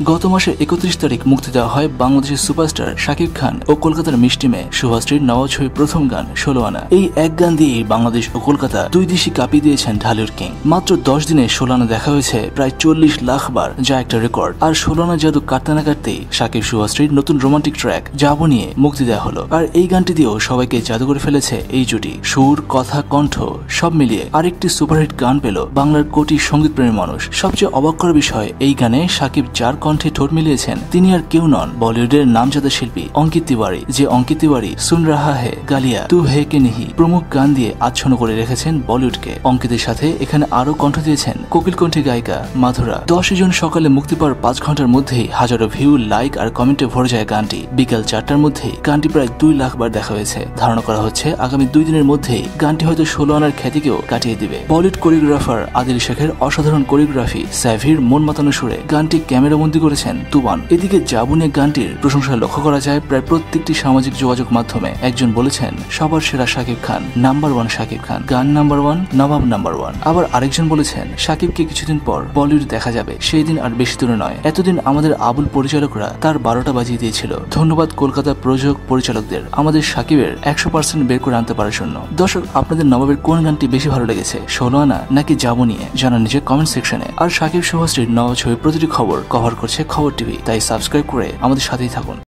গত মাসের 31 তারিখ মুক্তি দেওয়া হয় বাংলাদেশের সুপারস্টার শাকিব খান ও কলকাতার মিষ্টি মেয়ে শুভাশ্রীর নওয়া ছবির প্রথম গান ১৬ আনা। এই এক গান দিয়েই বাংলাদেশ ও কলকাতা দুই দেশই কাঁপিয়ে দিয়েছেন ঢালিউড কিং। মাত্র 10 দিনে ১৬ আনা দেখা হয়েছে প্রায় ৪০ লাখ বার, যা একটা রেকর্ড। আর ১৬ আনা জাদু কাটতে না কাটতেই শাকিব শুভাশ্রীর নতুন রোমান্টিক ট্র্যাক যাবো নিয়ে মুক্তি দেওয়া হলো। আর এই গানটি দিয়েও সবাইকে জাদু করে ফেলেছে এই জুটি। সুর, কথা, কণ্ঠ সব মিলিয়ে আরেকটি সুপারহিট গান পেল বাংলার কোটি সঙ্গীতপ্রেমী মানুষ। সবচেয়ে অবাক করার বিষয়, এই গানে শাকিব যার কণ্ঠে ঠোঁট মিলিয়েছেন তিনি আর কেউ নন, বলিউডের নামজাদা শিল্পী অঙ্কিত তিওয়ারি। যে অঙ্কিত তিওয়ারি সুন রাহা হে, গালিয়া, তু হে কে নিহি প্রমুখ গান দিয়ে আচ্ছন্ন করে রেখেছেন বলিউডকে। অঙ্কিতের সাথে এখানে আরো কণ্ঠ দিয়েছেন কোকিল কণ্ঠী গায়িকা মাধুরা। 10 জুন সকালে মুক্তি পাওয়ার 5 ঘন্টার মধ্যেই হাজারো ভিউ, লাইক আর কমেন্টে ভরে যায় গানটি। বিকেল 4টার মধ্যেই গানটি প্রায় 2 লাখ বার দেখা হয়েছে। ধারণা করা হচ্ছে আগামী 2 দিনের মধ্যেই গানটি হয়তো ১৬ আনার খ্যাতিকেও কাটিয়ে দিবে। বলিউড কোরিওগ্রাফার আদিল শেখের অসাধারণ কোরিওগ্রাফি, স্যাভির মন মাতানো সুরে গানটি ক্যামেরাবন্দি করেছেন তুবান। এদিকে যাবো নিয়ে গানটির প্রশংসা লক্ষ্য করা যায় প্রায় প্রত্যেকটি সামাজিক যোগাযোগ মাধ্যমে। একজন বলেছেন সবার সেরা শাকিব খান, নাম্বার 1 শাকিব খান, গান নাম্বার 1, নবাব নাম্বার 1। আবার আরেকজন বলেছেন শাকিবকে কিছুদিন পর বলিউড দেখা যাবে, সেই দিন আর বেশি দূরে নয়। এতদিন আমাদের আবুল পরিচালকরা তার 12টা বাজিয়ে দিয়েছিল। ধন্যবাদ কলকাতা প্রযোজক পরিচালকদের আমাদের শাকিবের 100% বের করে আনতে পারার জন্য। দর্শক, আপনাদের নবাবের কোন গানটি বেশি ভালো লেগেছে, ১৬ আনা নাকি যাবো নিয়ে, জানান নিজের কমেন্ট সেকশনে। আর শাকিব শুভাশ্রীর নওয়া ছবির প্রতিটি খবর কভার করছে খবর টিভি, তাই সাবস্ক্রাইব করে আমাদের সাথেই থাকুন।